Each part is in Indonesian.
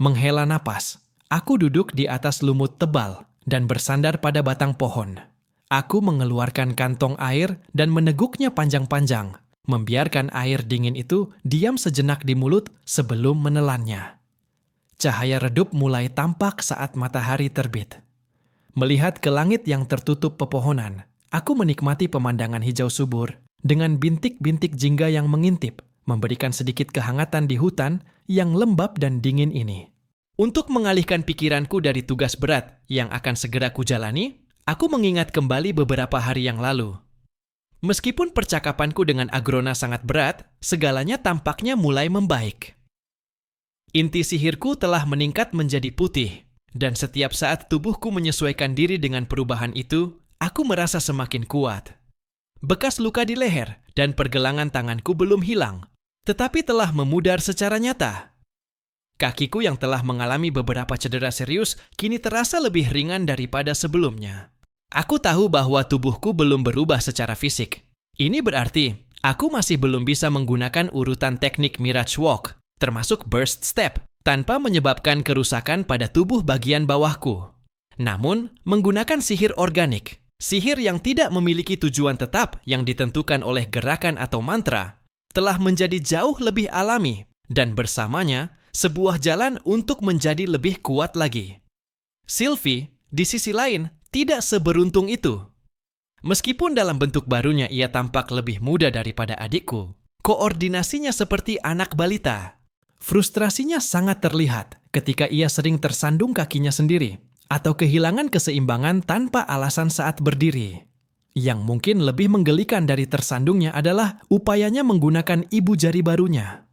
Menghela napas, aku duduk di atas lumut tebal dan bersandar pada batang pohon. Aku mengeluarkan kantong air dan meneguknya panjang-panjang, membiarkan air dingin itu diam sejenak di mulut sebelum menelannya. Cahaya redup mulai tampak saat matahari terbit. Melihat ke langit yang tertutup pepohonan, aku menikmati pemandangan hijau subur dengan bintik-bintik jingga yang mengintip, memberikan sedikit kehangatan di hutan yang lembab dan dingin ini. Untuk mengalihkan pikiranku dari tugas berat yang akan segera kujalani, aku mengingat kembali beberapa hari yang lalu. Meskipun percakapanku dengan Agrona sangat berat, segalanya tampaknya mulai membaik. Inti sihirku telah meningkat menjadi putih, dan setiap saat tubuhku menyesuaikan diri dengan perubahan itu, aku merasa semakin kuat. Bekas luka di leher dan pergelangan tanganku belum hilang, tetapi telah memudar secara nyata. Kakiku yang telah mengalami beberapa cedera serius kini terasa lebih ringan daripada sebelumnya. Aku tahu bahwa tubuhku belum berubah secara fisik. Ini berarti aku masih belum bisa menggunakan urutan teknik Mirage Walk, termasuk Burst Step, tanpa menyebabkan kerusakan pada tubuh bagian bawahku. Namun, menggunakan sihir organik, sihir yang tidak memiliki tujuan tetap yang ditentukan oleh gerakan atau mantra, telah menjadi jauh lebih alami dan bersamanya sebuah jalan untuk menjadi lebih kuat lagi. Sylvie, di sisi lain, tidak seberuntung itu. Meskipun dalam bentuk barunya ia tampak lebih muda daripada adikku, koordinasinya seperti anak balita. Frustrasinya sangat terlihat ketika ia sering tersandung kakinya sendiri atau kehilangan keseimbangan tanpa alasan saat berdiri. Yang mungkin lebih menggelikan dari tersandungnya adalah upayanya menggunakan ibu jari barunya.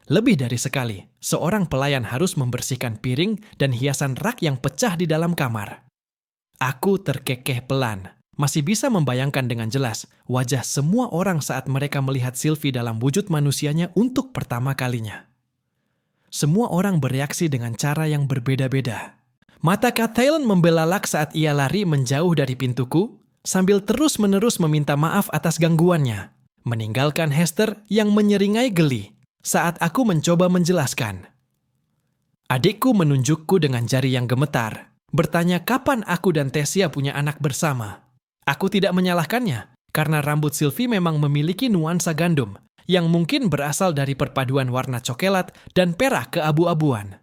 Lebih dari sekali, seorang pelayan harus membersihkan piring dan hiasan rak yang pecah di dalam kamar. Aku terkekeh pelan, masih bisa membayangkan dengan jelas wajah semua orang saat mereka melihat Sylvie dalam wujud manusianya untuk pertama kalinya. Semua orang bereaksi dengan cara yang berbeda-beda. Mata Kat Thailand membelalak saat ia lari menjauh dari pintuku, sambil terus-menerus meminta maaf atas gangguannya, meninggalkan Hester yang menyeringai geli saat aku mencoba menjelaskan. Adikku menunjukku dengan jari yang gemetar, bertanya kapan aku dan Tessia punya anak bersama. Aku tidak menyalahkannya, karena rambut Sylvie memang memiliki nuansa gandum, yang mungkin berasal dari perpaduan warna coklat dan perak keabu-abuan.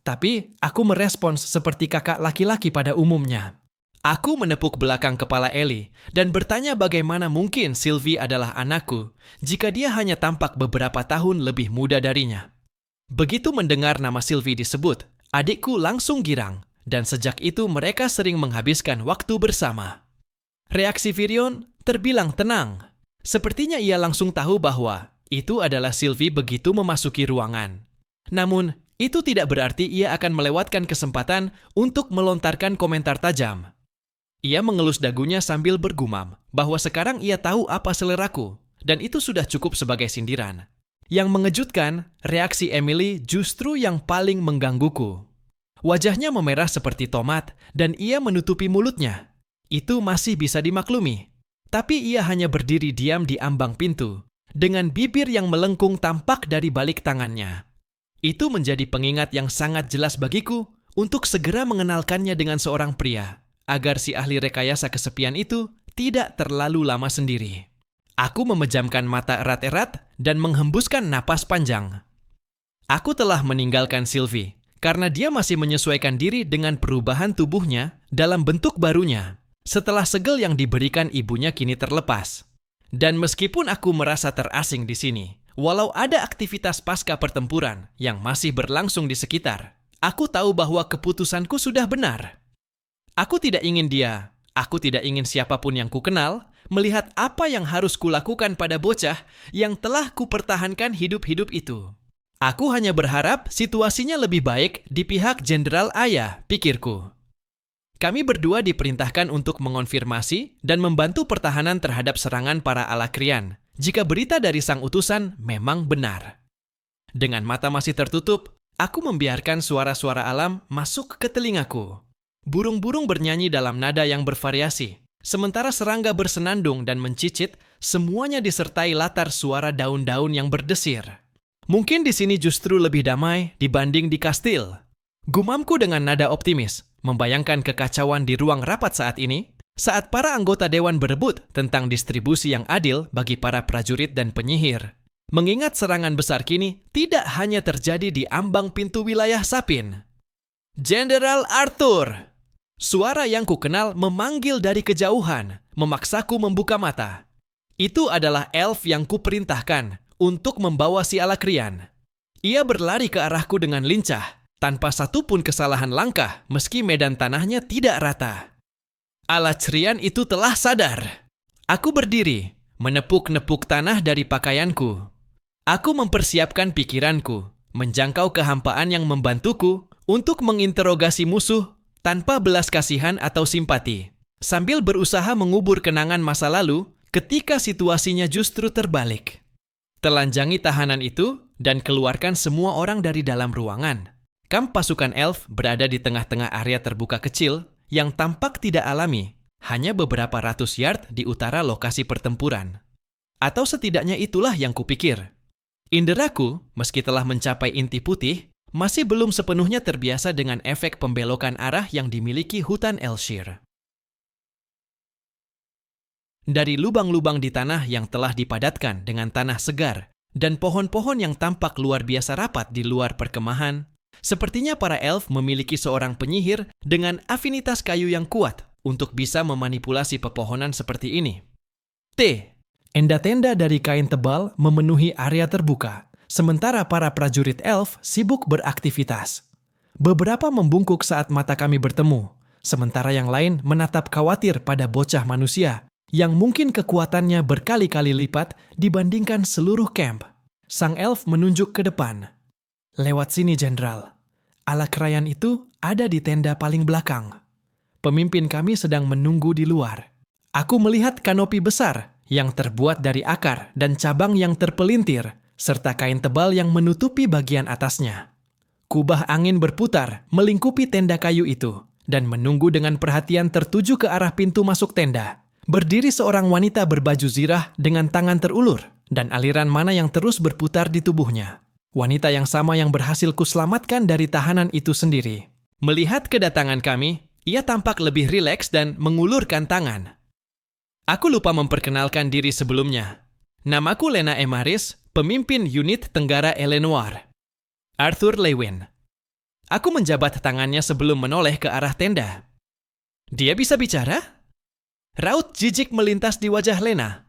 Tapi, aku merespons seperti kakak laki-laki pada umumnya. Aku menepuk belakang kepala Ellie dan bertanya bagaimana mungkin Sylvie adalah anakku jika dia hanya tampak beberapa tahun lebih muda darinya. Begitu mendengar nama Sylvie disebut, adikku langsung girang, dan sejak itu mereka sering menghabiskan waktu bersama. Reaksi Virion terbilang tenang. Sepertinya ia langsung tahu bahwa itu adalah Sylvie begitu memasuki ruangan. Namun, itu tidak berarti ia akan melewatkan kesempatan untuk melontarkan komentar tajam. Ia mengelus dagunya sambil bergumam bahwa sekarang ia tahu apa seleraku, dan itu sudah cukup sebagai sindiran. Yang mengejutkan, reaksi Emily justru yang paling menggangguku. Wajahnya memerah seperti tomat, dan ia menutupi mulutnya. Itu masih bisa dimaklumi. Tapi ia hanya berdiri diam di ambang pintu, dengan bibir yang melengkung tampak dari balik tangannya. Itu menjadi pengingat yang sangat jelas bagiku untuk segera mengenalkannya dengan seorang pria, agar si ahli rekayasa kesepian itu tidak terlalu lama sendiri. Aku memejamkan mata erat-erat dan menghembuskan napas panjang. Aku telah meninggalkan Sylvie, karena dia masih menyesuaikan diri dengan perubahan tubuhnya dalam bentuk barunya. Setelah segel yang diberikan ibunya kini terlepas. Dan meskipun aku merasa terasing di sini, walau ada aktivitas pasca pertempuran yang masih berlangsung di sekitar, aku tahu bahwa keputusanku sudah benar. Aku tidak ingin siapapun yang kukenal, melihat apa yang harus kulakukan pada bocah yang telah kupertahankan hidup-hidup itu. Aku hanya berharap situasinya lebih baik di pihak Jenderal Aya, pikirku. Kami berdua diperintahkan untuk mengonfirmasi dan membantu pertahanan terhadap serangan para Alakrian jika berita dari sang utusan memang benar. Dengan mata masih tertutup, aku membiarkan suara-suara alam masuk ke telingaku. Burung-burung bernyanyi dalam nada yang bervariasi, sementara serangga bersenandung dan mencicit, semuanya disertai latar suara daun-daun yang berdesir. Mungkin di sini justru lebih damai dibanding di kastil. Gumamku dengan nada optimis, membayangkan kekacauan di ruang rapat saat ini, saat para anggota dewan berebut tentang distribusi yang adil bagi para prajurit dan penyihir. Mengingat serangan besar kini tidak hanya terjadi di ambang pintu wilayah Sapin. Jenderal Arthur! Suara yang kukenal memanggil dari kejauhan, memaksaku membuka mata. Itu adalah elf yang kuperintahkan untuk membawa si Alakrian. Ia berlari ke arahku dengan lincah, tanpa satupun kesalahan langkah meski medan tanahnya tidak rata. Alakrian itu telah sadar. Aku berdiri, menepuk-nepuk tanah dari pakaianku. Aku mempersiapkan pikiranku, menjangkau kehampaan yang membantuku untuk menginterogasi musuh tanpa belas kasihan atau simpati, sambil berusaha mengubur kenangan masa lalu ketika situasinya justru terbalik. Telanjangi tahanan itu dan keluarkan semua orang dari dalam ruangan. Kamp pasukan elf berada di tengah-tengah area terbuka kecil yang tampak tidak alami, hanya beberapa ratus yard di utara lokasi pertempuran. Atau setidaknya itulah yang kupikir. Inderaku, meski telah mencapai inti putih, masih belum sepenuhnya terbiasa dengan efek pembelokan arah yang dimiliki hutan Elshire. Dari lubang-lubang di tanah yang telah dipadatkan dengan tanah segar dan pohon-pohon yang tampak luar biasa rapat di luar perkemahan, sepertinya para elf memiliki seorang penyihir dengan afinitas kayu yang kuat untuk bisa memanipulasi pepohonan seperti ini. Tenda-tenda dari kain tebal memenuhi area terbuka, sementara para prajurit elf sibuk beraktivitas. Beberapa membungkuk saat mata kami bertemu, sementara yang lain menatap khawatir pada bocah manusia yang mungkin kekuatannya berkali-kali lipat dibandingkan seluruh camp. Sang elf menunjuk ke depan. Lewat sini, Jenderal. Alakrian itu ada di tenda paling belakang. Pemimpin kami sedang menunggu di luar. Aku melihat kanopi besar yang terbuat dari akar dan cabang yang terpelintir, serta kain tebal yang menutupi bagian atasnya. Kubah angin berputar melingkupi tenda kayu itu dan menunggu dengan perhatian tertuju ke arah pintu masuk tenda. Berdiri seorang wanita berbaju zirah dengan tangan terulur dan aliran mana yang terus berputar di tubuhnya. Wanita yang sama yang berhasil kuselamatkan dari tahanan itu sendiri. Melihat kedatangan kami, ia tampak lebih rileks dan mengulurkan tangan. Aku lupa memperkenalkan diri sebelumnya. Namaku Lena Emaris, pemimpin unit Tenggara Eleanor. Arthur Lewin. Aku menjabat tangannya sebelum menoleh ke arah tenda. Dia bisa bicara? Raut jijik melintas di wajah Lena.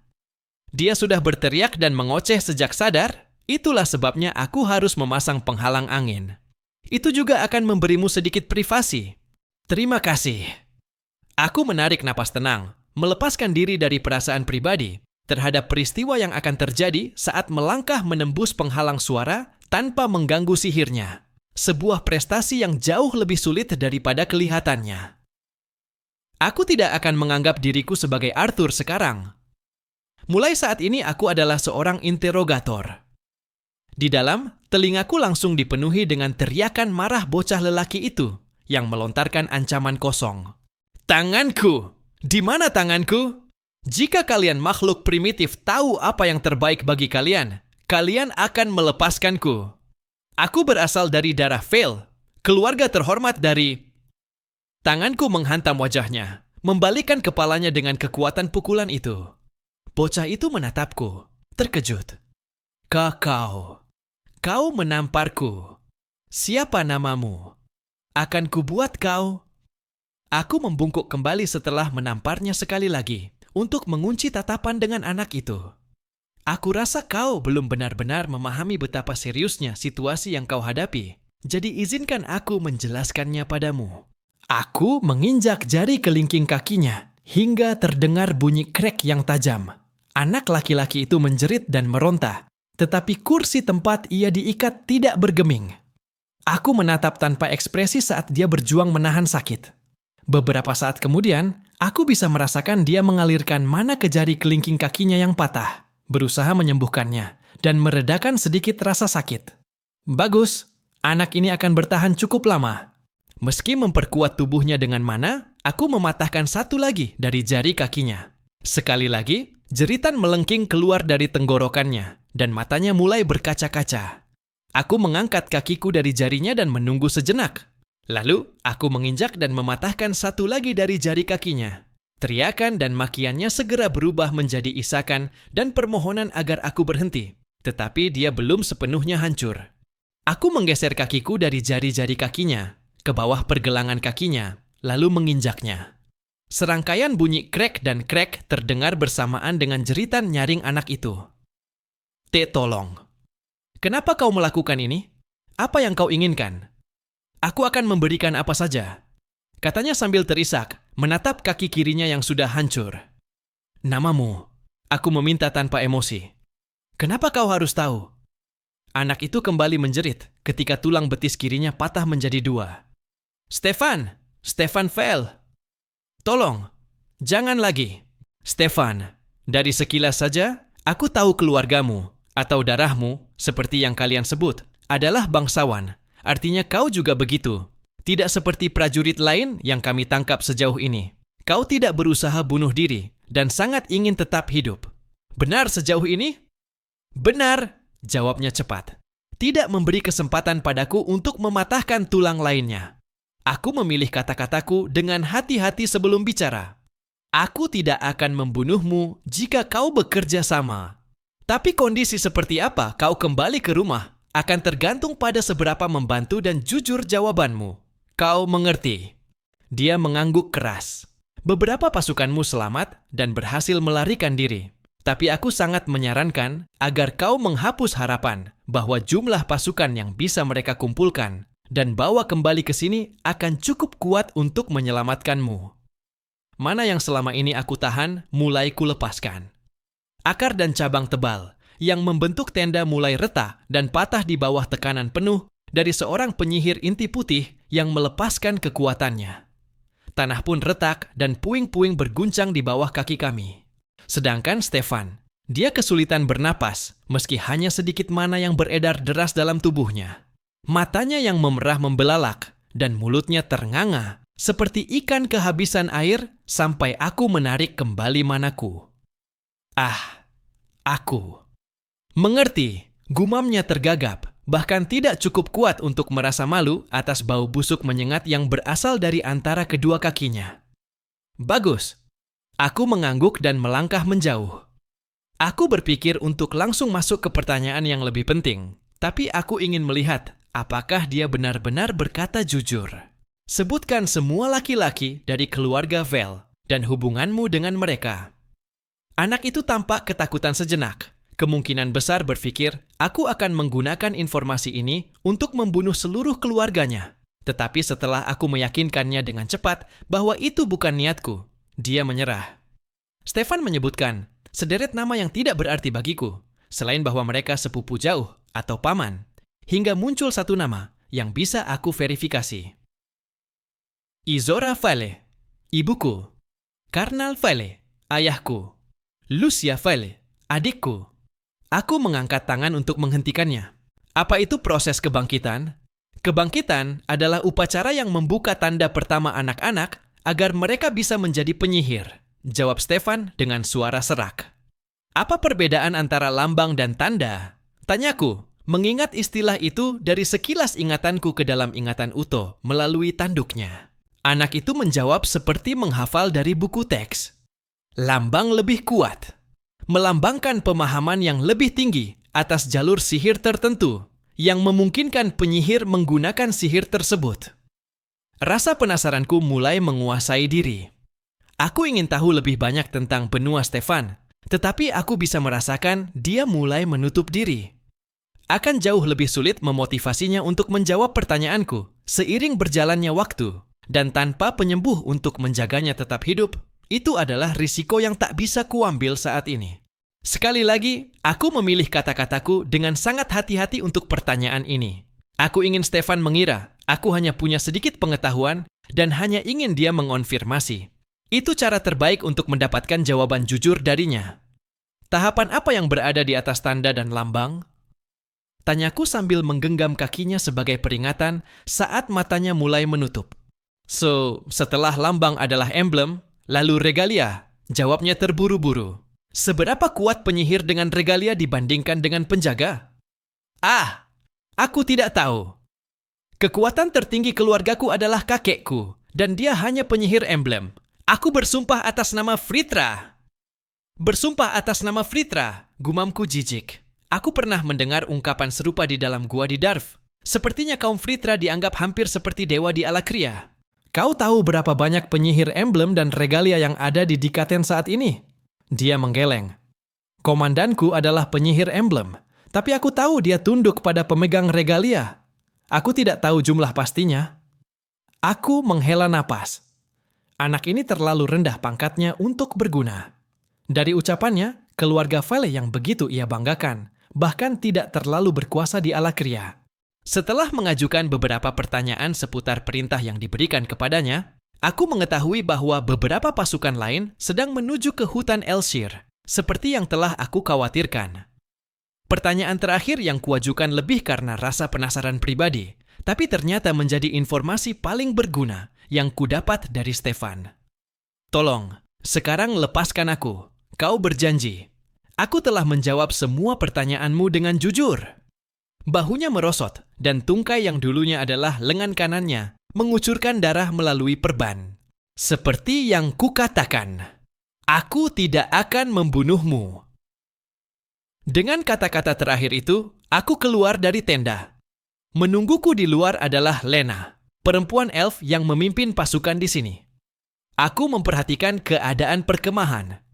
Dia sudah berteriak dan mengoceh sejak sadar, itulah sebabnya aku harus memasang penghalang angin. Itu juga akan memberimu sedikit privasi. Terima kasih. Aku menarik napas tenang, melepaskan diri dari perasaan pribadi terhadap peristiwa yang akan terjadi saat melangkah menembus penghalang suara tanpa mengganggu sihirnya. Sebuah prestasi yang jauh lebih sulit daripada kelihatannya. Aku tidak akan menganggap diriku sebagai Arthur sekarang. Mulai saat ini aku adalah seorang interrogator. Di dalam, telingaku langsung dipenuhi dengan teriakan marah bocah lelaki itu yang melontarkan ancaman kosong. Tanganku! Di mana tanganku? Jika kalian makhluk primitif tahu apa yang terbaik bagi kalian, kalian akan melepaskanku. Aku berasal dari darah Vale, keluarga terhormat dari... Tanganku menghantam wajahnya, membalikkan kepalanya dengan kekuatan pukulan itu. Bocah itu menatapku, terkejut. Kau menamparku. Siapa namamu? Akan kubuat kau. Aku membungkuk kembali setelah menamparnya sekali lagi untuk mengunci tatapan dengan anak itu. Aku rasa kau belum benar-benar memahami betapa seriusnya situasi yang kau hadapi. Jadi izinkan aku menjelaskannya padamu. Aku menginjak jari kelingking kakinya hingga terdengar bunyi krek yang tajam. Anak laki-laki itu menjerit dan meronta, tetapi kursi tempat ia diikat tidak bergeming. Aku menatap tanpa ekspresi saat dia berjuang menahan sakit. Beberapa saat kemudian, aku bisa merasakan dia mengalirkan mana ke jari kelingking kakinya yang patah, berusaha menyembuhkannya, dan meredakan sedikit rasa sakit. Bagus, anak ini akan bertahan cukup lama. Meski memperkuat tubuhnya dengan mana, aku mematahkan satu lagi dari jari kakinya. Sekali lagi, jeritan melengking keluar dari tenggorokannya, dan matanya mulai berkaca-kaca. Aku mengangkat kakiku dari jarinya dan menunggu sejenak. Lalu, aku menginjak dan mematahkan satu lagi dari jari kakinya. Teriakan dan makiannya segera berubah menjadi isakan dan permohonan agar aku berhenti. Tetapi dia belum sepenuhnya hancur. Aku menggeser kakiku dari jari-jari kakinya ke bawah pergelangan kakinya, lalu menginjaknya. Serangkaian bunyi krek dan krek terdengar bersamaan dengan jeritan nyaring anak itu. Tolong. Kenapa kau melakukan ini? Apa yang kau inginkan? Aku akan memberikan apa saja. Katanya sambil terisak, menatap kaki kirinya yang sudah hancur. Namamu. Aku meminta tanpa emosi. Kenapa kau harus tahu? Anak itu kembali menjerit ketika tulang betis kirinya patah menjadi dua. Stefan! Stefan Fell! Tolong! Jangan lagi! Stefan, dari sekilas saja, aku tahu keluargamu atau darahmu, seperti yang kalian sebut, adalah bangsawan. Artinya kau juga begitu. Tidak seperti prajurit lain yang kami tangkap sejauh ini. Kau tidak berusaha bunuh diri dan sangat ingin tetap hidup. Benar sejauh ini? Benar, jawabnya cepat. Tidak memberi kesempatan padaku untuk mematahkan tulang lainnya. Aku memilih kata-kataku dengan hati-hati sebelum bicara. Aku tidak akan membunuhmu jika kau bekerja sama. Tapi kondisi seperti apa kau kembali ke rumah akan tergantung pada seberapa membantu dan jujur jawabanmu. Kau mengerti. Dia mengangguk keras. Beberapa pasukanmu selamat dan berhasil melarikan diri. Tapi aku sangat menyarankan agar kau menghapus harapan bahwa jumlah pasukan yang bisa mereka kumpulkan dan bawa kembali ke sini akan cukup kuat untuk menyelamatkanmu. Mana yang selama ini aku tahan mulai kulepaskan. Akar dan cabang tebal yang membentuk tenda mulai retak dan patah di bawah tekanan penuh dari seorang penyihir inti putih yang melepaskan kekuatannya. Tanah pun retak dan puing-puing berguncang di bawah kaki kami. Sedangkan Stefan, dia kesulitan bernapas meski hanya sedikit mana yang beredar deras dalam tubuhnya. Matanya yang memerah membelalak dan mulutnya ternganga seperti ikan kehabisan air sampai aku menarik kembali manaku. Aku. Mengerti, gumamnya tergagap, bahkan tidak cukup kuat untuk merasa malu atas bau busuk menyengat yang berasal dari antara kedua kakinya. Bagus. Aku mengangguk dan melangkah menjauh. Aku berpikir untuk langsung masuk ke pertanyaan yang lebih penting, tapi aku ingin melihat apakah dia benar-benar berkata jujur. Sebutkan semua laki-laki dari keluarga Vel dan hubunganmu dengan mereka. Anak itu tampak ketakutan sejenak. Kemungkinan besar berpikir, aku akan menggunakan informasi ini untuk membunuh seluruh keluarganya. Tetapi setelah aku meyakinkannya dengan cepat bahwa itu bukan niatku, dia menyerah. Stefan menyebutkan sederet nama yang tidak berarti bagiku, selain bahwa mereka sepupu jauh atau paman, hingga muncul satu nama yang bisa aku verifikasi. Izora Vale, ibuku. Karnal Vale, ayahku. Lucia Vale, adikku. Aku mengangkat tangan untuk menghentikannya. Apa itu proses kebangkitan? Kebangkitan adalah upacara yang membuka tanda pertama anak-anak agar mereka bisa menjadi penyihir, jawab Stefan dengan suara serak. Apa perbedaan antara lambang dan tanda? Tanyaku, mengingat istilah itu dari sekilas ingatanku ke dalam ingatan Uto melalui tanduknya. Anak itu menjawab seperti menghafal dari buku teks. Lambang lebih kuat. Melambangkan pemahaman yang lebih tinggi atas jalur sihir tertentu yang memungkinkan penyihir menggunakan sihir tersebut. Rasa penasaranku mulai menguasai diri. Aku ingin tahu lebih banyak tentang benua Stefan, tetapi aku bisa merasakan dia mulai menutup diri. Akan jauh lebih sulit memotivasinya untuk menjawab pertanyaanku seiring berjalannya waktu, dan tanpa penyembuh untuk menjaganya tetap hidup. Itu adalah risiko yang tak bisa kuambil saat ini. Sekali lagi, aku memilih kata-kataku dengan sangat hati-hati untuk pertanyaan ini. Aku ingin Stefan mengira aku hanya punya sedikit pengetahuan dan hanya ingin dia mengonfirmasi. Itu cara terbaik untuk mendapatkan jawaban jujur darinya. Tahapan apa yang berada di atas tanda dan lambang? Tanyaku sambil menggenggam kakinya sebagai peringatan saat matanya mulai menutup. Setelah lambang adalah emblem, lalu regalia, jawabnya terburu-buru. Seberapa kuat penyihir dengan regalia dibandingkan dengan penjaga? Aku tidak tahu. Kekuatan tertinggi keluargaku adalah kakekku, dan dia hanya penyihir emblem. Aku bersumpah atas nama Fritra. Bersumpah atas nama Fritra, gumamku jijik. Aku pernah mendengar ungkapan serupa di dalam gua di Darf. Sepertinya kaum Fritra dianggap hampir seperti dewa di Alakria. Kau tahu berapa banyak penyihir emblem dan regalia yang ada di Dikaten saat ini? Dia menggeleng. Komandanku adalah penyihir emblem, tapi aku tahu dia tunduk pada pemegang regalia. Aku tidak tahu jumlah pastinya. Aku menghela napas. Anak ini terlalu rendah pangkatnya untuk berguna. Dari ucapannya, keluarga Vale yang begitu ia banggakan, bahkan tidak terlalu berkuasa di Alakria. Setelah mengajukan beberapa pertanyaan seputar perintah yang diberikan kepadanya, aku mengetahui bahwa beberapa pasukan lain sedang menuju ke hutan Elshir, seperti yang telah aku khawatirkan. Pertanyaan terakhir yang kuajukan lebih karena rasa penasaran pribadi, tapi ternyata menjadi informasi paling berguna yang kudapat dari Stefan. Tolong, sekarang lepaskan aku. Kau berjanji. Aku telah menjawab semua pertanyaanmu dengan jujur. Bahunya merosot, dan tungkai yang dulunya adalah lengan kanannya mengucurkan darah melalui perban. Seperti yang kukatakan, aku tidak akan membunuhmu. Dengan kata-kata terakhir itu, aku keluar dari tenda. Menungguku di luar adalah Lena, perempuan elf yang memimpin pasukan di sini. Aku memperhatikan keadaan perkemahan.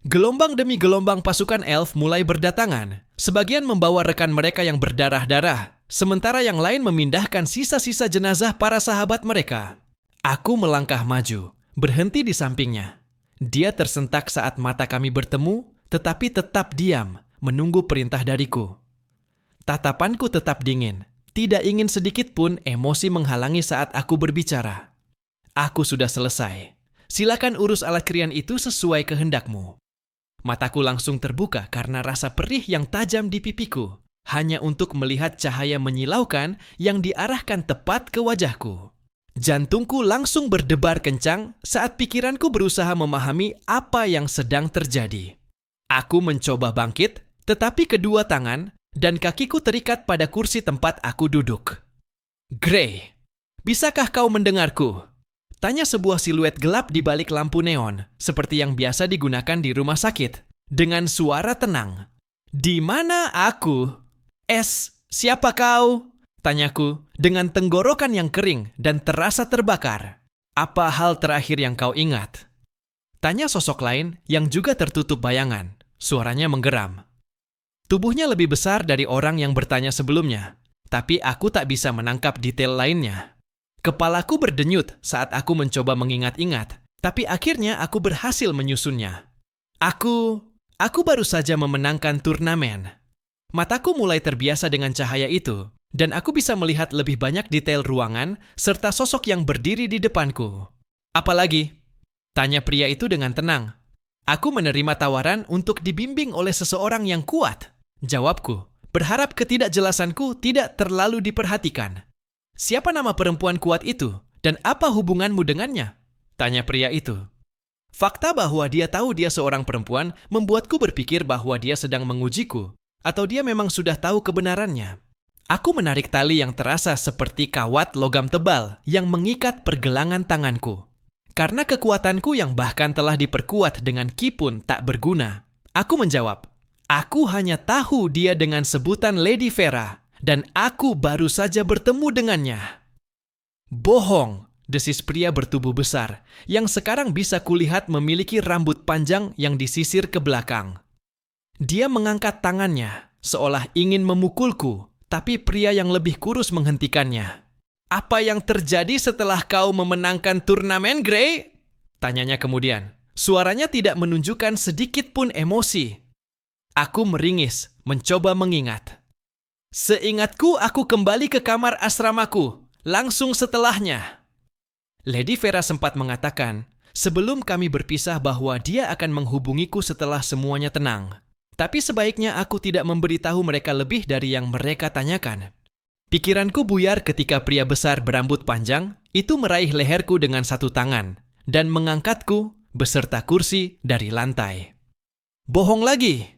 Gelombang demi gelombang pasukan elf mulai berdatangan. Sebagian membawa rekan mereka yang berdarah-darah, sementara yang lain memindahkan sisa-sisa jenazah para sahabat mereka. Aku melangkah maju, berhenti di sampingnya. Dia tersentak saat mata kami bertemu, tetapi tetap diam, menunggu perintah dariku. Tatapanku tetap dingin, tidak ingin sedikit pun emosi menghalangi saat aku berbicara. Aku sudah selesai. Silakan urus Alakrian itu sesuai kehendakmu. Mataku langsung terbuka karena rasa perih yang tajam di pipiku, hanya untuk melihat cahaya menyilaukan yang diarahkan tepat ke wajahku. Jantungku langsung berdebar kencang saat pikiranku berusaha memahami apa yang sedang terjadi. Aku mencoba bangkit, tetapi kedua tangan dan kakiku terikat pada kursi tempat aku duduk. Gray, bisakah kau mendengarku? Tanya sebuah siluet gelap di balik lampu neon, seperti yang biasa digunakan di rumah sakit, dengan suara tenang. Di mana aku? Siapa kau? Tanyaku, dengan tenggorokan yang kering dan terasa terbakar. Apa hal terakhir yang kau ingat? Tanya sosok lain yang juga tertutup bayangan. Suaranya menggeram. Tubuhnya lebih besar dari orang yang bertanya sebelumnya, tapi aku tak bisa menangkap detail lainnya. Kepalaku berdenyut saat aku mencoba mengingat-ingat, tapi akhirnya aku berhasil menyusunnya. Aku baru saja memenangkan turnamen. Mataku mulai terbiasa dengan cahaya itu, dan aku bisa melihat lebih banyak detail ruangan serta sosok yang berdiri di depanku. Apalagi? Tanya pria itu dengan tenang. Aku menerima tawaran untuk dibimbing oleh seseorang yang kuat. Jawabku, berharap ketidakjelasanku tidak terlalu diperhatikan. Siapa nama perempuan kuat itu, dan apa hubunganmu dengannya? Tanya pria itu. Fakta bahwa dia tahu dia seorang perempuan membuatku berpikir bahwa dia sedang mengujiku, atau dia memang sudah tahu kebenarannya. Aku menarik tali yang terasa seperti kawat logam tebal yang mengikat pergelangan tanganku. Karena kekuatanku yang bahkan telah diperkuat dengan ki pun tak berguna, aku menjawab, aku hanya tahu dia dengan sebutan Lady Vera. Dan aku baru saja bertemu dengannya. Bohong, desis pria bertubuh besar, yang sekarang bisa kulihat memiliki rambut panjang yang disisir ke belakang. Dia mengangkat tangannya, seolah ingin memukulku, tapi pria yang lebih kurus menghentikannya. Apa yang terjadi setelah kau memenangkan turnamen, Gray? Tanyanya kemudian. Suaranya tidak menunjukkan sedikit pun emosi. Aku meringis, mencoba mengingat. Seingatku, aku kembali ke kamar asramaku, langsung setelahnya. Lady Vera sempat mengatakan, sebelum kami berpisah bahwa dia akan menghubungiku setelah semuanya tenang. Tapi sebaiknya aku tidak memberitahu mereka lebih dari yang mereka tanyakan. Pikiranku buyar ketika pria besar berambut panjang itu meraih leherku dengan satu tangan dan mengangkatku beserta kursi dari lantai. Bohong lagi,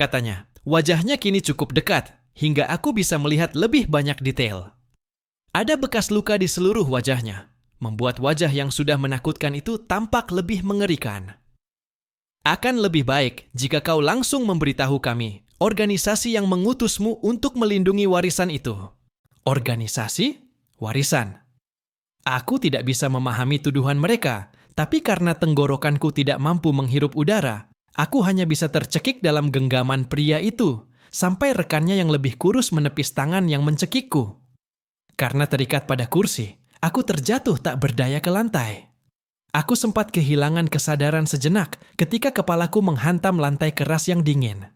katanya. Wajahnya kini cukup dekat, hingga aku bisa melihat lebih banyak detail. Ada bekas luka di seluruh wajahnya, membuat wajah yang sudah menakutkan itu tampak lebih mengerikan. Akan lebih baik jika kau langsung memberitahu kami, organisasi yang mengutusmu untuk melindungi warisan itu. Organisasi? Warisan. Aku tidak bisa memahami tuduhan mereka, tapi karena tenggorokanku tidak mampu menghirup udara, aku hanya bisa tercekik dalam genggaman pria itu, sampai rekannya yang lebih kurus menepis tangan yang mencekikku. Karena terikat pada kursi, aku terjatuh tak berdaya ke lantai. Aku sempat kehilangan kesadaran sejenak ketika kepalaku menghantam lantai keras yang dingin.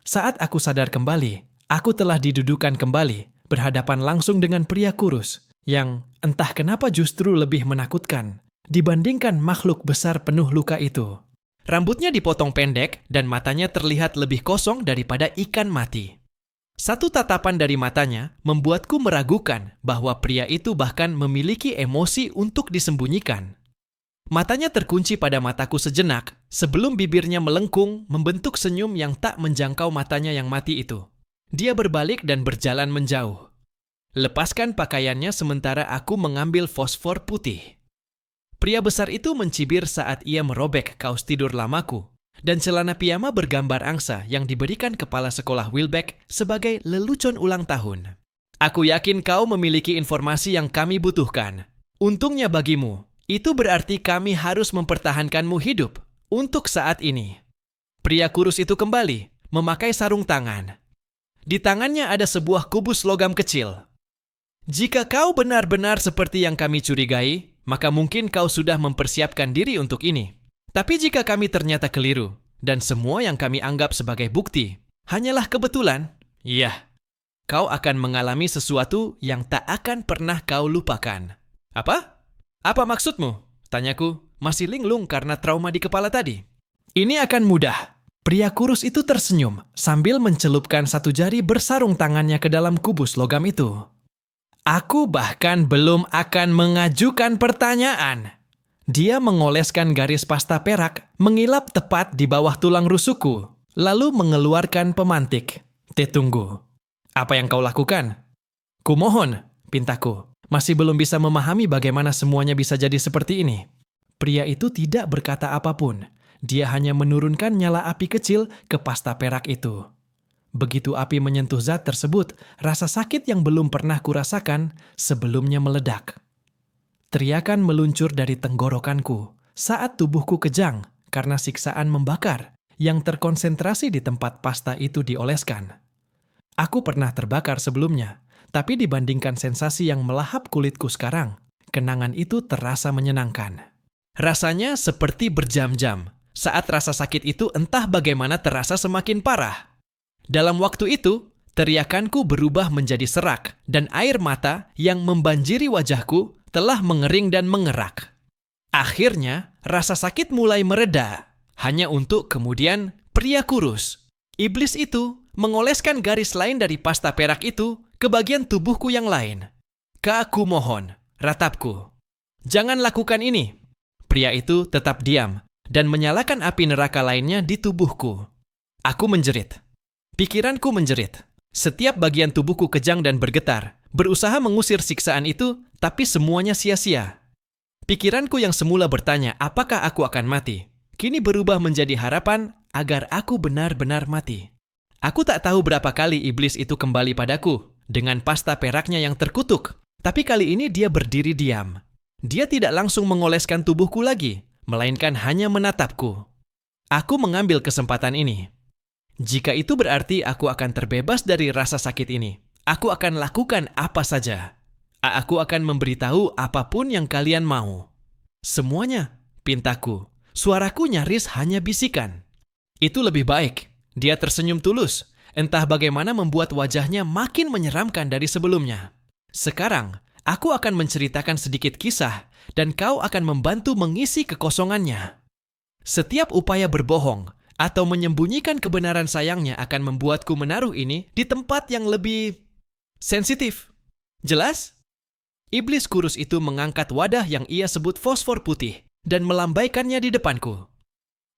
Saat aku sadar kembali, aku telah didudukan kembali, berhadapan langsung dengan pria kurus, yang entah kenapa justru lebih menakutkan dibandingkan makhluk besar penuh luka itu. Rambutnya dipotong pendek dan matanya terlihat lebih kosong daripada ikan mati. Satu tatapan dari matanya membuatku meragukan bahwa pria itu bahkan memiliki emosi untuk disembunyikan. Matanya terkunci pada mataku sejenak sebelum bibirnya melengkung membentuk senyum yang tak menjangkau matanya yang mati itu. Dia berbalik dan berjalan menjauh. Lepaskan pakaiannya sementara aku mengambil fosfor putih. Pria besar itu mencibir saat ia merobek kaos tidur lamaku dan celana piyama bergambar angsa yang diberikan kepala sekolah Wilbeck sebagai lelucon ulang tahun. Aku yakin kau memiliki informasi yang kami butuhkan. Untungnya bagimu, itu berarti kami harus mempertahankanmu hidup untuk saat ini. Pria kurus itu kembali, memakai sarung tangan. Di tangannya ada sebuah kubus logam kecil. Jika kau benar-benar seperti yang kami curigai, maka mungkin kau sudah mempersiapkan diri untuk ini. Tapi jika kami ternyata keliru, dan semua yang kami anggap sebagai bukti hanyalah kebetulan, ya, kau akan mengalami sesuatu yang tak akan pernah kau lupakan. Apa? Apa maksudmu? Tanyaku, masih linglung karena trauma di kepala tadi. Ini akan mudah. Pria kurus itu tersenyum sambil mencelupkan satu jari bersarung tangannya ke dalam kubus logam itu. Aku bahkan belum akan mengajukan pertanyaan. Dia mengoleskan garis pasta perak mengilap tepat di bawah tulang rusukku, lalu mengeluarkan pemantik. Tunggu. Apa yang kau lakukan? Kumohon, pintaku. Masih belum bisa memahami bagaimana semuanya bisa jadi seperti ini. Pria itu tidak berkata apapun. Dia hanya menurunkan nyala api kecil ke pasta perak itu. Begitu api menyentuh zat tersebut, rasa sakit yang belum pernah kurasakan sebelumnya meledak. Teriakan meluncur dari tenggorokanku saat tubuhku kejang karena siksaan membakar yang terkonsentrasi di tempat pasta itu dioleskan. Aku pernah terbakar sebelumnya, tapi dibandingkan sensasi yang melahap kulitku sekarang, kenangan itu terasa menyenangkan. Rasanya seperti berjam-jam, saat rasa sakit itu entah bagaimana terasa semakin parah. Dalam waktu itu, teriakanku berubah menjadi serak dan air mata yang membanjiri wajahku telah mengering dan mengerak. Akhirnya, rasa sakit mulai mereda, hanya untuk kemudian pria kurus. Iblis itu mengoleskan garis lain dari pasta perak itu ke bagian tubuhku yang lain. Aku mohon, ratapku. Jangan lakukan ini. Pria itu tetap diam dan menyalakan api neraka lainnya di tubuhku. Aku menjerit. Pikiranku menjerit. Setiap bagian tubuhku kejang dan bergetar, berusaha mengusir siksaan itu, tapi semuanya sia-sia. Pikiranku yang semula bertanya apakah aku akan mati, kini berubah menjadi harapan agar aku benar-benar mati. Aku tak tahu berapa kali iblis itu kembali padaku, dengan pasta peraknya yang terkutuk, tapi kali ini dia berdiri diam. Dia tidak langsung mengoleskan tubuhku lagi, melainkan hanya menatapku. Aku mengambil kesempatan ini. Jika itu berarti aku akan terbebas dari rasa sakit ini, aku akan lakukan apa saja. Aku akan memberitahu apapun yang kalian mau. Semuanya, pintaku. Suaraku nyaris hanya bisikan. Itu lebih baik. Dia tersenyum tulus, entah bagaimana membuat wajahnya makin menyeramkan dari sebelumnya. Sekarang, aku akan menceritakan sedikit kisah, dan kau akan membantu mengisi kekosongannya. Setiap upaya berbohong atau menyembunyikan kebenaran sayangnya akan membuatku menaruh ini di tempat yang lebih sensitif. Jelas? Iblis kurus itu mengangkat wadah yang ia sebut fosfor putih dan melambaikannya di depanku.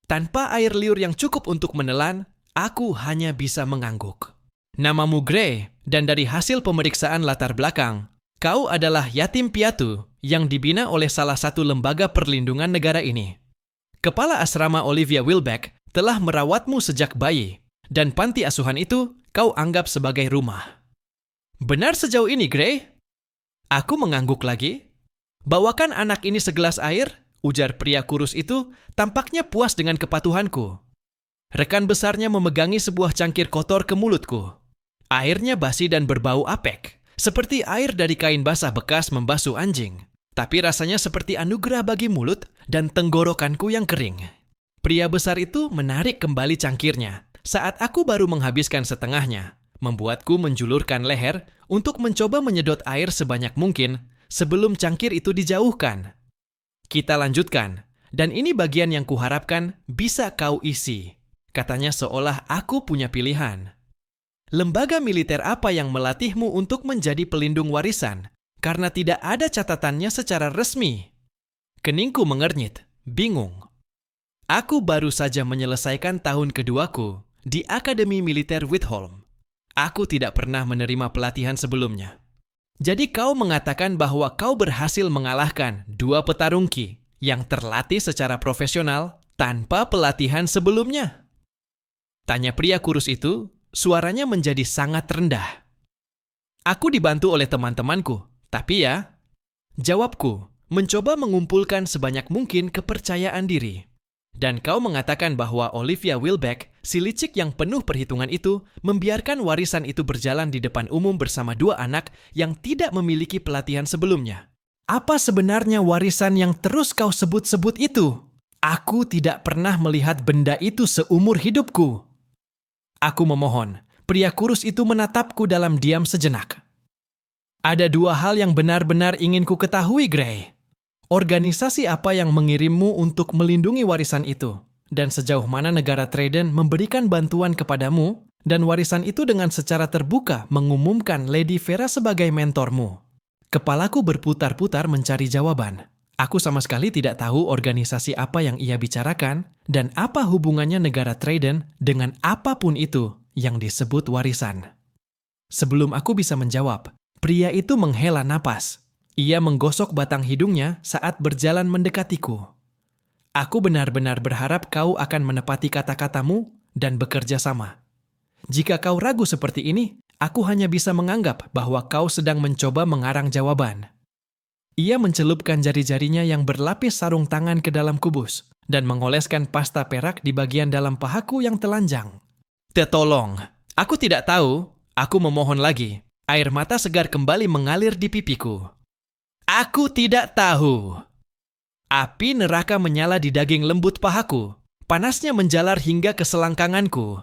Tanpa air liur yang cukup untuk menelan, aku hanya bisa mengangguk. Namamu Grey, dan dari hasil pemeriksaan latar belakang, Kau adalah yatim piatu yang dibina oleh salah satu lembaga perlindungan negara ini. Kepala asrama Olivia Wilbeck telah merawatmu sejak bayi, dan panti asuhan itu kau anggap sebagai rumah. Benar sejauh ini, Gray? Aku mengangguk lagi. Bawakan anak ini segelas air, ujar pria kurus itu, tampaknya puas dengan kepatuhanku. Rekan besarnya memegangi sebuah cangkir kotor ke mulutku. Airnya basi dan berbau apek, seperti air dari kain basah bekas membasuh anjing. Tapi rasanya seperti anugerah bagi mulut dan tenggorokanku yang kering. Pria besar itu menarik kembali cangkirnya saat aku baru menghabiskan setengahnya, membuatku menjulurkan leher untuk mencoba menyedot air sebanyak mungkin sebelum cangkir itu dijauhkan. Kita lanjutkan, dan ini bagian yang kuharapkan bisa kau isi, katanya seolah aku punya pilihan. Lembaga militer apa yang melatihmu untuk menjadi pelindung warisan? Karena tidak ada catatannya secara resmi. Keningku mengernyit, bingung. Aku baru saja menyelesaikan tahun keduaku di Akademi Militer Whitholm. Aku tidak pernah menerima pelatihan sebelumnya. Jadi kau mengatakan bahwa kau berhasil mengalahkan 2 petarung Ki yang terlatih secara profesional tanpa pelatihan sebelumnya? Tanya pria kurus itu, suaranya menjadi sangat rendah. Aku dibantu oleh teman-temanku. Tapi ya, jawabku, mencoba mengumpulkan sebanyak mungkin kepercayaan diri. Dan kau mengatakan bahwa Olivia Wilbeck, si licik yang penuh perhitungan itu, membiarkan warisan itu berjalan di depan umum bersama 2 anak yang tidak memiliki pelatihan sebelumnya. Apa sebenarnya warisan yang terus kau sebut-sebut itu? Aku tidak pernah melihat benda itu seumur hidupku. Aku memohon, pria kurus itu menatapku dalam diam sejenak. Ada 2 hal yang benar-benar ingin ku ketahui, Gray. Organisasi apa yang mengirimmu untuk melindungi warisan itu? Dan sejauh mana negara Trident memberikan bantuan kepadamu? Dan warisan itu dengan secara terbuka mengumumkan Lady Vera sebagai mentormu. Kepalaku berputar-putar mencari jawaban. Aku sama sekali tidak tahu organisasi apa yang ia bicarakan dan apa hubungannya negara Trident dengan apapun itu yang disebut warisan. Sebelum aku bisa menjawab, pria itu menghela napas. Ia menggosok batang hidungnya saat berjalan mendekatiku. Aku benar-benar berharap kau akan menepati kata-katamu dan bekerja sama. Jika kau ragu seperti ini, aku hanya bisa menganggap bahwa kau sedang mencoba mengarang jawaban. Ia mencelupkan jari-jarinya yang berlapis sarung tangan ke dalam kubus dan mengoleskan pasta perak di bagian dalam pahaku yang telanjang. Tolong, aku tidak tahu. Aku memohon lagi. Air mata segar kembali mengalir di pipiku. Aku tidak tahu. Api neraka menyala di daging lembut pahaku. Panasnya menjalar hingga ke selangkanganku.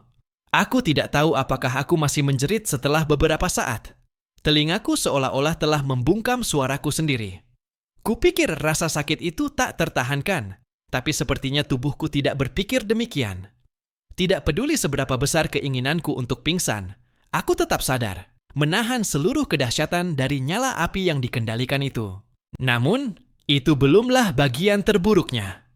Aku tidak tahu apakah aku masih menjerit setelah beberapa saat. Telingaku seolah-olah telah membungkam suaraku sendiri. Kupikir rasa sakit itu tak tertahankan, tapi sepertinya tubuhku tidak berpikir demikian. Tidak peduli seberapa besar keinginanku untuk pingsan, aku tetap sadar. Menahan seluruh kedahsyatan dari nyala api yang dikendalikan itu. Namun, itu belumlah bagian terburuknya.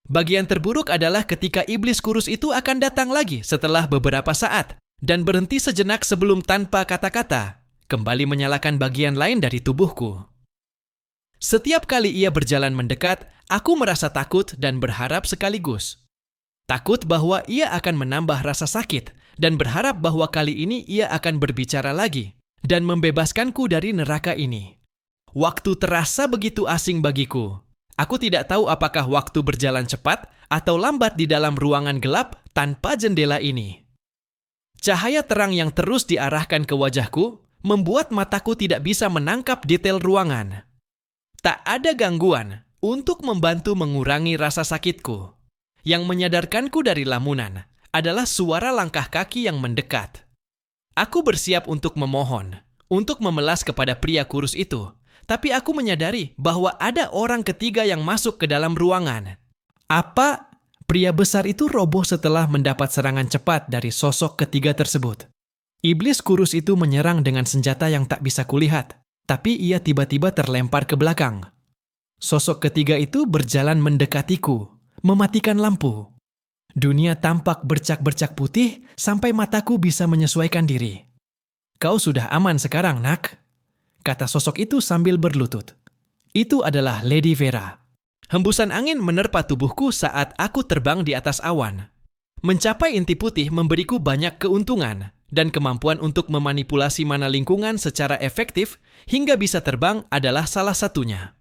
Bagian terburuk adalah ketika iblis kurus itu akan datang lagi setelah beberapa saat dan berhenti sejenak sebelum tanpa kata-kata kembali menyalakan bagian lain dari tubuhku. Setiap kali ia berjalan mendekat, aku merasa takut dan berharap sekaligus. Takut bahwa ia akan menambah rasa sakit dan berharap bahwa kali ini ia akan berbicara lagi dan membebaskanku dari neraka ini. Waktu terasa begitu asing bagiku. Aku tidak tahu apakah waktu berjalan cepat atau lambat di dalam ruangan gelap tanpa jendela ini. Cahaya terang yang terus diarahkan ke wajahku membuat mataku tidak bisa menangkap detail ruangan. Tak ada gangguan untuk membantu mengurangi rasa sakitku. Yang menyadarkanku dari lamunan adalah suara langkah kaki yang mendekat. Aku bersiap untuk memohon, untuk memelas kepada pria kurus itu, tapi aku menyadari bahwa ada orang ketiga yang masuk ke dalam ruangan. Apa? Pria besar itu roboh setelah mendapat serangan cepat dari sosok ketiga tersebut. Iblis kurus itu menyerang dengan senjata yang tak bisa kulihat, tapi ia tiba-tiba terlempar ke belakang. Sosok ketiga itu berjalan mendekatiku, mematikan lampu. Dunia tampak bercak-bercak putih sampai mataku bisa menyesuaikan diri. Kau sudah aman sekarang, nak. kata sosok itu sambil berlutut. Itu adalah Lady Vera. Hembusan angin menerpa tubuhku saat aku terbang di atas awan. Mencapai inti putih memberiku banyak keuntungan dan kemampuan untuk memanipulasi mana lingkungan secara efektif hingga bisa terbang adalah salah satunya.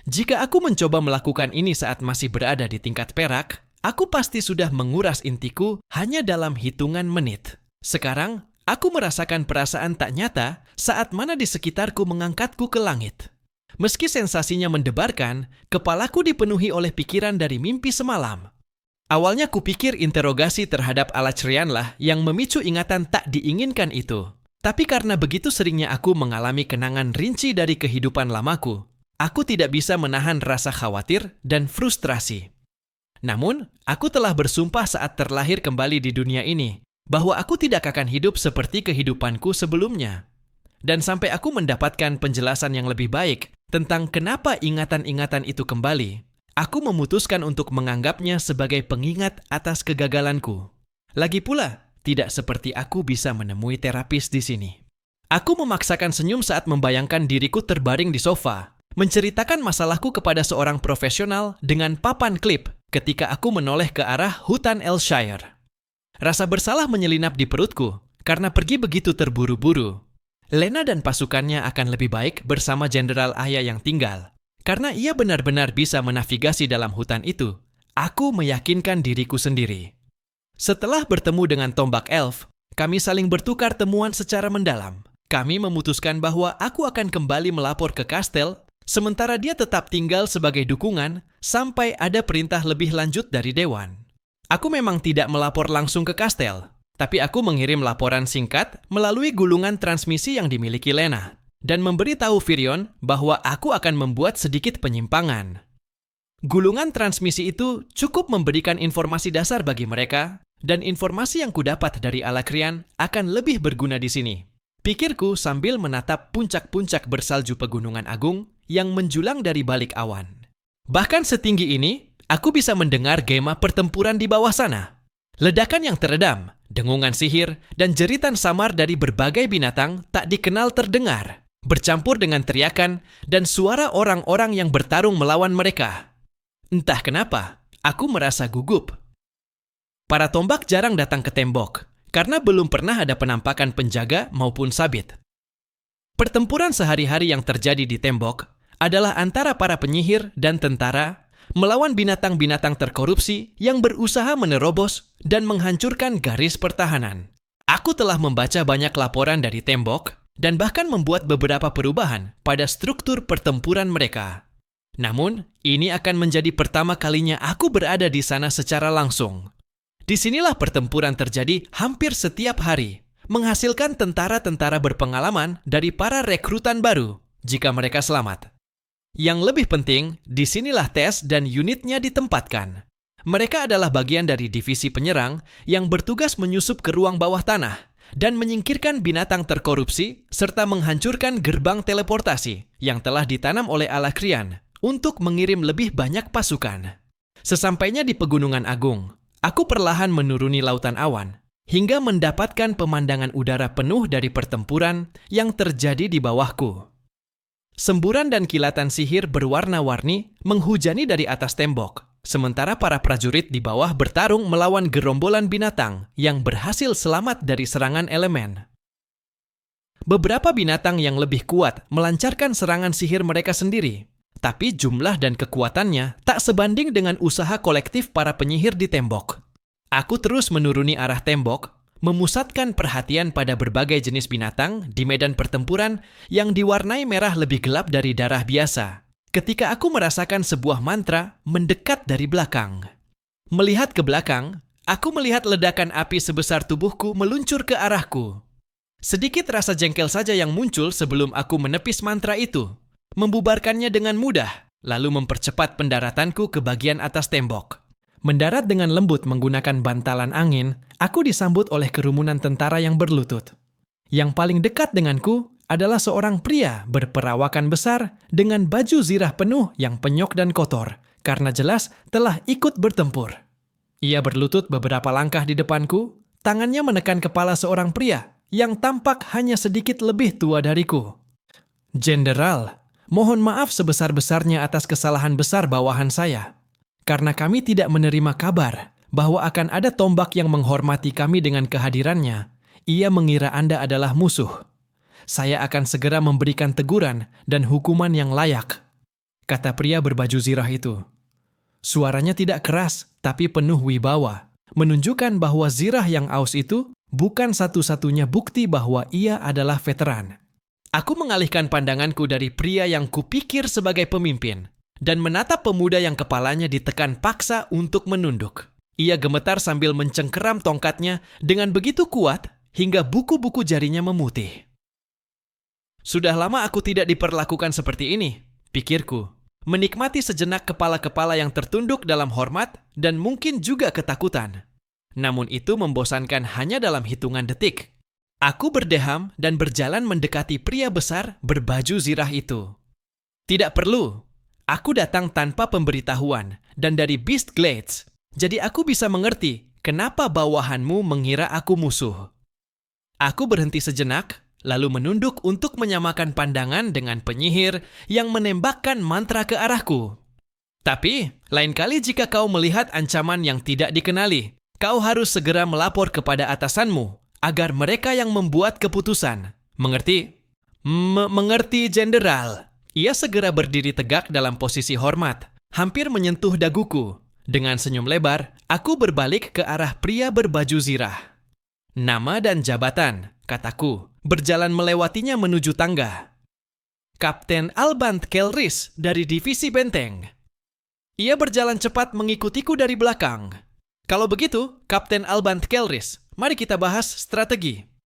Jika aku mencoba melakukan ini saat masih berada di tingkat perak, aku pasti sudah menguras intiku hanya dalam hitungan menit. Sekarang, aku merasakan perasaan tak nyata saat mana di sekitarku mengangkatku ke langit. Meski sensasinya mendebarkan, kepalaku dipenuhi oleh pikiran dari mimpi semalam. Awalnya kupikir interogasi terhadap Alachrianlah yang memicu ingatan tak diinginkan itu. Tapi karena begitu seringnya aku mengalami kenangan rinci dari kehidupan lamaku, aku tidak bisa menahan rasa khawatir dan frustrasi. Namun, aku telah bersumpah saat terlahir kembali di dunia ini, bahwa aku tidak akan hidup seperti kehidupanku sebelumnya. Dan sampai aku mendapatkan penjelasan yang lebih baik tentang kenapa ingatan-ingatan itu kembali, aku memutuskan untuk menganggapnya sebagai pengingat atas kegagalanku. Lagi pula, tidak seperti aku bisa menemui terapis di sini. Aku memaksakan senyum saat membayangkan diriku terbaring di sofa, menceritakan masalahku kepada seorang profesional dengan papan klip ketika aku menoleh ke arah hutan Elshire. Rasa bersalah menyelinap di perutku karena pergi begitu terburu-buru. Lena dan pasukannya akan lebih baik bersama Jenderal Aya yang tinggal. Karena ia benar-benar bisa menavigasi dalam hutan itu, aku meyakinkan diriku sendiri. Setelah bertemu dengan tombak elf, kami saling bertukar temuan secara mendalam. Kami memutuskan bahwa aku akan kembali melapor ke kastel, sementara dia tetap tinggal sebagai dukungan sampai ada perintah lebih lanjut dari Dewan. Aku memang tidak melapor langsung ke kastel, tapi aku mengirim laporan singkat melalui gulungan transmisi yang dimiliki Lena dan memberitahu Virion bahwa aku akan membuat sedikit penyimpangan. Gulungan transmisi itu cukup memberikan informasi dasar bagi mereka, dan informasi yang kudapat dari Alakrian akan lebih berguna di sini. Pikirku sambil menatap puncak-puncak bersalju Pegunungan Agung yang menjulang dari balik awan. Bahkan setinggi ini, aku bisa mendengar gema pertempuran di bawah sana. Ledakan yang teredam, dengungan sihir, dan jeritan samar dari berbagai binatang tak dikenal terdengar, bercampur dengan teriakan dan suara orang-orang yang bertarung melawan mereka. Entah kenapa, aku merasa gugup. Para tombak jarang datang ke tembok, karena belum pernah ada penampakan penjaga maupun sabit. Pertempuran sehari-hari yang terjadi di tembok adalah antara para penyihir dan tentara melawan binatang-binatang terkorupsi yang berusaha menerobos dan menghancurkan garis pertahanan. Aku telah membaca banyak laporan dari tembok dan bahkan membuat beberapa perubahan pada struktur pertempuran mereka. Namun, ini akan menjadi pertama kalinya aku berada di sana secara langsung. Disinilah pertempuran terjadi hampir setiap hari, menghasilkan tentara-tentara berpengalaman dari para rekrutan baru jika mereka selamat. Yang lebih penting, disinilah Tess dan unitnya ditempatkan. Mereka adalah bagian dari divisi penyerang yang bertugas menyusup ke ruang bawah tanah dan menyingkirkan binatang terkorupsi serta menghancurkan gerbang teleportasi yang telah ditanam oleh Alakrian untuk mengirim lebih banyak pasukan. Sesampainya di Pegunungan Agung, aku perlahan menuruni lautan awan hingga mendapatkan pemandangan udara penuh dari pertempuran yang terjadi di bawahku. Semburan dan kilatan sihir berwarna-warni menghujani dari atas tembok, sementara para prajurit di bawah bertarung melawan gerombolan binatang yang berhasil selamat dari serangan elemen. Beberapa binatang yang lebih kuat melancarkan serangan sihir mereka sendiri, tapi jumlah dan kekuatannya tak sebanding dengan usaha kolektif para penyihir di tembok. Aku terus menuruni arah tembok, memusatkan perhatian pada berbagai jenis binatang di medan pertempuran yang diwarnai merah lebih gelap dari darah biasa. Ketika aku merasakan sebuah mantra mendekat dari belakang. Melihat ke belakang, aku melihat ledakan api sebesar tubuhku meluncur ke arahku. Sedikit rasa jengkel saja yang muncul sebelum aku menepis mantra itu, membubarkannya dengan mudah, lalu mempercepat pendaratanku ke bagian atas tembok. Mendarat dengan lembut menggunakan bantalan angin, aku disambut oleh kerumunan tentara yang berlutut. Yang paling dekat denganku adalah seorang pria berperawakan besar dengan baju zirah penuh yang penyok dan kotor, karena jelas telah ikut bertempur. Ia berlutut beberapa langkah di depanku, tangannya menekan kepala seorang pria yang tampak hanya sedikit lebih tua dariku. Jenderal, mohon maaf sebesar-besarnya atas kesalahan besar bawahan saya. Karena kami tidak menerima kabar bahwa akan ada tombak yang menghormati kami dengan kehadirannya, ia mengira Anda adalah musuh. Saya akan segera memberikan teguran dan hukuman yang layak, kata pria berbaju zirah itu. Suaranya tidak keras, tapi penuh wibawa, menunjukkan bahwa zirah yang aus itu bukan satu-satunya bukti bahwa ia adalah veteran. Aku mengalihkan pandanganku dari pria yang kupikir sebagai pemimpin dan menatap pemuda yang kepalanya ditekan paksa untuk menunduk. Ia gemetar sambil mencengkeram tongkatnya dengan begitu kuat hingga buku-buku jarinya memutih. Sudah lama aku tidak diperlakukan seperti ini, pikirku. Menikmati sejenak kepala-kepala yang tertunduk dalam hormat dan mungkin juga ketakutan. Namun itu membosankan hanya dalam hitungan detik. Aku berdeham dan berjalan mendekati pria besar berbaju zirah itu. Tidak perlu. Aku datang tanpa pemberitahuan dan dari Beast Glades. Jadi aku bisa mengerti kenapa bawahanmu mengira aku musuh. Aku berhenti sejenak, lalu menunduk untuk menyamakan pandangan dengan penyihir yang menembakkan mantra ke arahku. Tapi, lain kali jika kau melihat ancaman yang tidak dikenali, kau harus segera melapor kepada atasanmu agar mereka yang membuat keputusan. Mengerti? Mengerti, Jenderal. Ia segera berdiri tegak dalam posisi hormat, hampir menyentuh daguku. Dengan senyum lebar, aku berbalik ke arah pria berbaju zirah. Nama dan jabatan, kataku, berjalan melewatinya menuju tangga. Kapten Albant Kelris dari Divisi Benteng. Ia berjalan cepat mengikutiku dari belakang. Kalau begitu, Kapten Albant Kelris, mari kita bahas strategi.